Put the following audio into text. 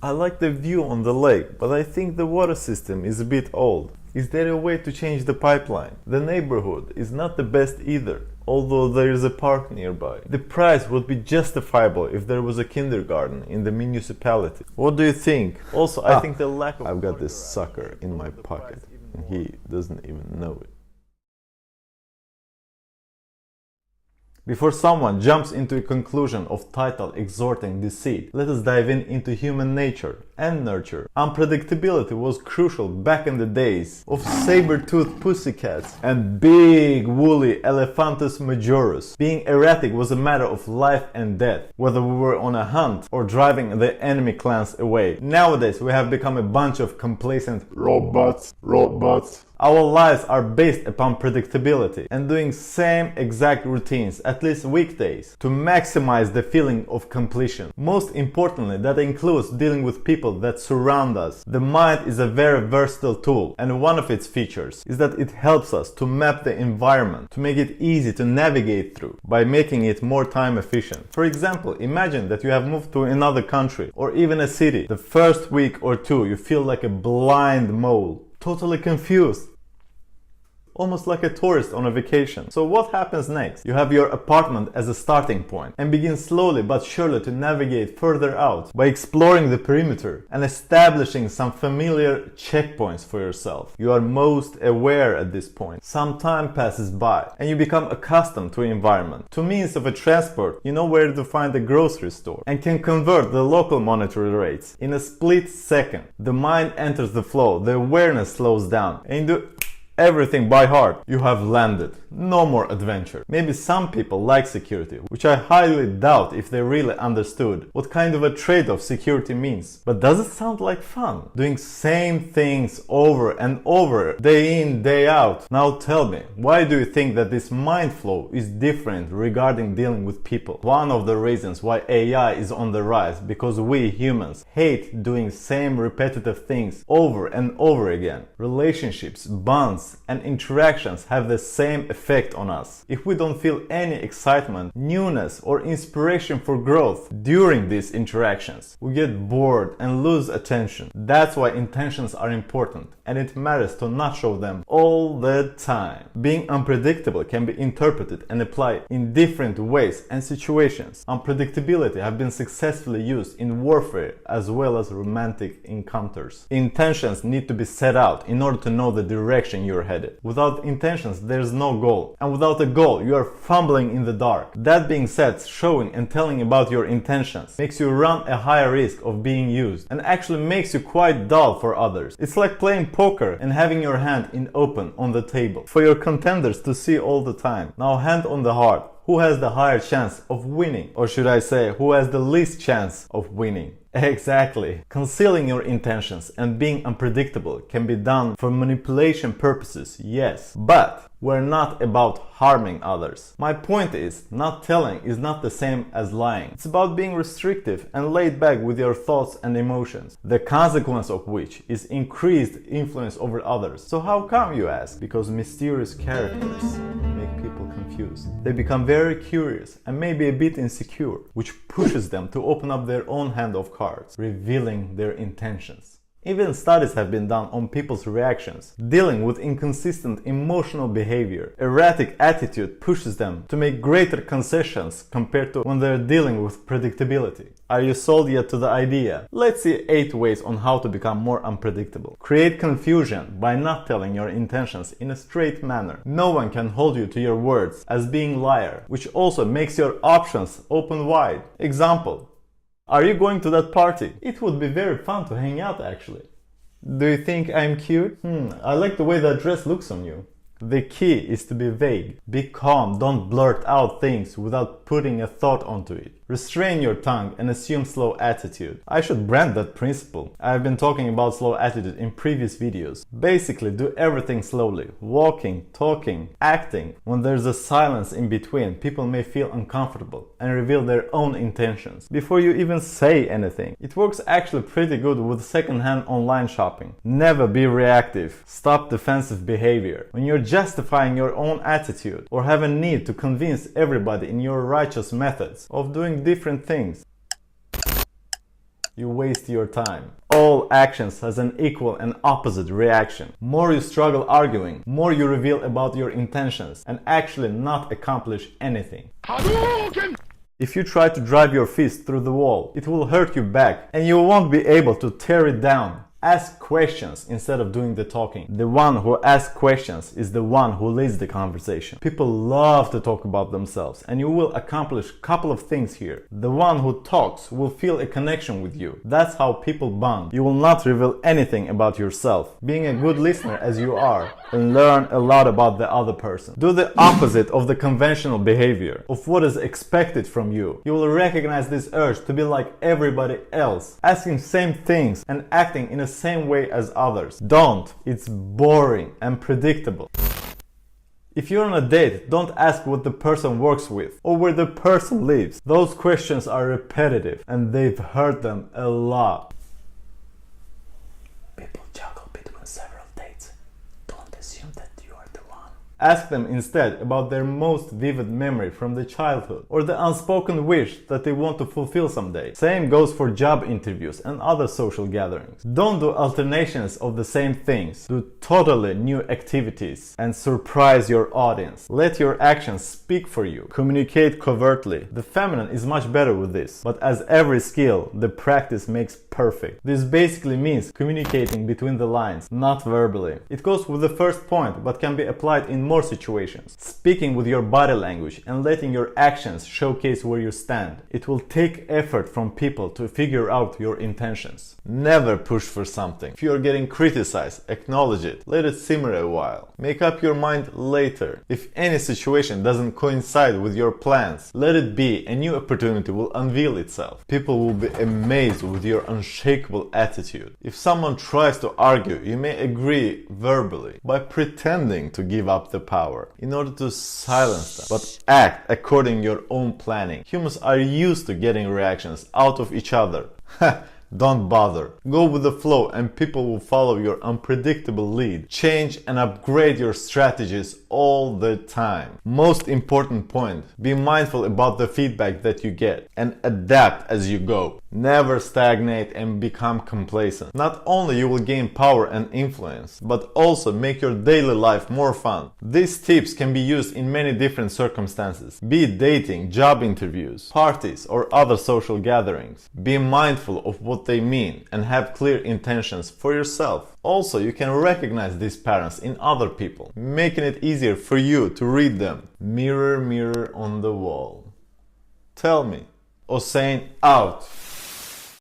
I like the view on the lake, but I think the water system is a bit old. Is there a way to change the pipeline? The neighborhood is not the best either, although there is a park nearby. The price would be justifiable if there was a kindergarten in the municipality. What do you think? Also, I think the lack of... I've got this sucker in my pocket, and he doesn't even know it. Before someone jumps into a conclusion of title exhorting deceit, let us dive into human nature and nurture. Unpredictability was crucial back in the days of saber-toothed pussycats and big woolly elephantus majorus. Being erratic was a matter of life and death, whether we were on a hunt or driving the enemy clans away. Nowadays we have become a bunch of complacent robots. Our lives are based upon predictability and doing same exact routines, at least weekdays, to maximize the feeling of completion. Most importantly, that includes dealing with people that surround us. The mind is a very versatile tool, and one of its features is that it helps us to map the environment, to make it easy to navigate through by making it more time efficient. For example, imagine that you have moved to another country or even a city. The first week or two you feel like a blind mole, totally confused, almost like a tourist on a vacation. So what happens next? You have your apartment as a starting point and begin slowly but surely to navigate further out by exploring the perimeter and establishing some familiar checkpoints for yourself. You are most aware at this point. Some time passes by and you become accustomed to environment, to means of a transport. You know where to find a grocery store and can convert the local monetary rates. In a split second, the mind enters the flow, the awareness slows down, and you do everything by heart. You have landed. No more adventure. Maybe some people like security, which I highly doubt if they really understood what kind of a trade-off security means. But does it sound like fun? Doing same things over and over, day in, day out. Now tell me, why do you think that this mind flow is different regarding dealing with people? One of the reasons why AI is on the rise, because we humans hate doing same repetitive things over and over again. Relationships, bonds, and interactions have the same effect on us. If we don't feel any excitement, newness, or inspiration for growth during these interactions, we get bored and lose attention. That's why intentions are important, and it matters to not show them all the time. Being unpredictable can be interpreted and applied in different ways and situations. Unpredictability have been successfully used in warfare as well as romantic encounters. Intentions need to be set out in order to know the direction you're headed. Without intentions, there's no goal. And without a goal, you are fumbling in the dark. That being said, showing and telling about your intentions makes you run a higher risk of being used and actually makes you quite dull for others. It's like playing poker and having your hand in open on the table for your contenders to see all the time. Now, hand on the heart, who has the higher chance of winning? Or should I say, who has the least chance of winning? Exactly. Concealing your intentions and being unpredictable can be done for manipulation purposes, yes, but we're not about harming others. My point is, not telling is not the same as lying. It's about being restrictive and laid back with your thoughts and emotions, the consequence of which is increased influence over others. So how come, you ask? Because mysterious characters make people confused. They become very curious and maybe a bit insecure, which pushes them to open up their own hand of cards, revealing their intentions. Even studies have been done on people's reactions, dealing with inconsistent emotional behavior. Erratic attitude pushes them to make greater concessions compared to when they're dealing with predictability. Are you sold yet to the idea? Let's see 8 ways on how to become more unpredictable. Create confusion by not telling your intentions in a straight manner. No one can hold you to your words as being liar, which also makes your options open wide. Example: are you going to that party? It would be very fun to hang out actually. Do you think I'm cute? I like the way that dress looks on you. The key is to be vague. Be calm, don't blurt out things without putting a thought onto it. Restrain your tongue and assume slow attitude. I should brand that principle. I've been talking about slow attitude in previous videos. Basically, do everything slowly. Walking, talking, acting. When there's a silence in between, people may feel uncomfortable and reveal their own intentions before you even say anything. It works actually pretty good with secondhand online shopping. Never be reactive. Stop defensive behavior. When you're justifying your own attitude or have a need to convince everybody in your righteous methods of doing different things, you waste your time. All actions has an equal and opposite reaction. More you struggle arguing, more you reveal about your intentions and actually not accomplish anything. If you try to drive your fist through the wall, it will hurt you back and you won't be able to tear it down. Ask questions instead of doing the talking. The one who asks questions is the one who leads the conversation. People love to talk about themselves and you will accomplish a couple of things here. The one who talks will feel a connection with you. That's how people bond. You will not reveal anything about yourself. Being a good listener as you are and learn a lot about the other person. Do the opposite of the conventional behavior, of what is expected from you. You will recognize this urge to be like everybody else, asking same things and acting in a same way as others. Don't. It's boring and predictable. If you're on a date, don't ask what the person works with or where the person lives. Those questions are repetitive and they've heard them a lot. People juggle between several dates. Don't assume that you are the one. Ask them instead about their most vivid memory from the childhood or the unspoken wish that they want to fulfill someday. Same goes for job interviews and other social gatherings. Don't do alternations of the same things. Do totally new activities and surprise your audience. Let your actions speak for you. Communicate covertly. The feminine is much better with this, but as every skill, the practice makes perfect. This basically means communicating between the lines, not verbally. It goes with the first point, but can be applied in more situations. Speaking with your body language and letting your actions showcase where you stand. It will take effort from people to figure out your intentions. Never push for something. If you are getting criticized, acknowledge it. Let it simmer a while. Make up your mind later. If any situation doesn't coincide with your plans, let it be. A new opportunity will unveil itself. People will be amazed with your unshakable attitude. If someone tries to argue, you may agree verbally by pretending to give up the power in order to silence them, but act according to your own planning. Humans are used to getting reactions out of each other. Don't bother. Go with the flow and people will follow your unpredictable lead. Change and upgrade your strategies all the time. Most important point, be mindful about the feedback that you get and adapt as you go. Never stagnate and become complacent. Not only you will gain power and influence, but also make your daily life more fun. These tips can be used in many different circumstances, be it dating, job interviews, parties, or other social gatherings. Be mindful of what they mean and have clear intentions for yourself. Also, you can recognize these patterns in other people, making it easier for you to read them. Mirror, mirror on the wall. Tell me. Hossein out.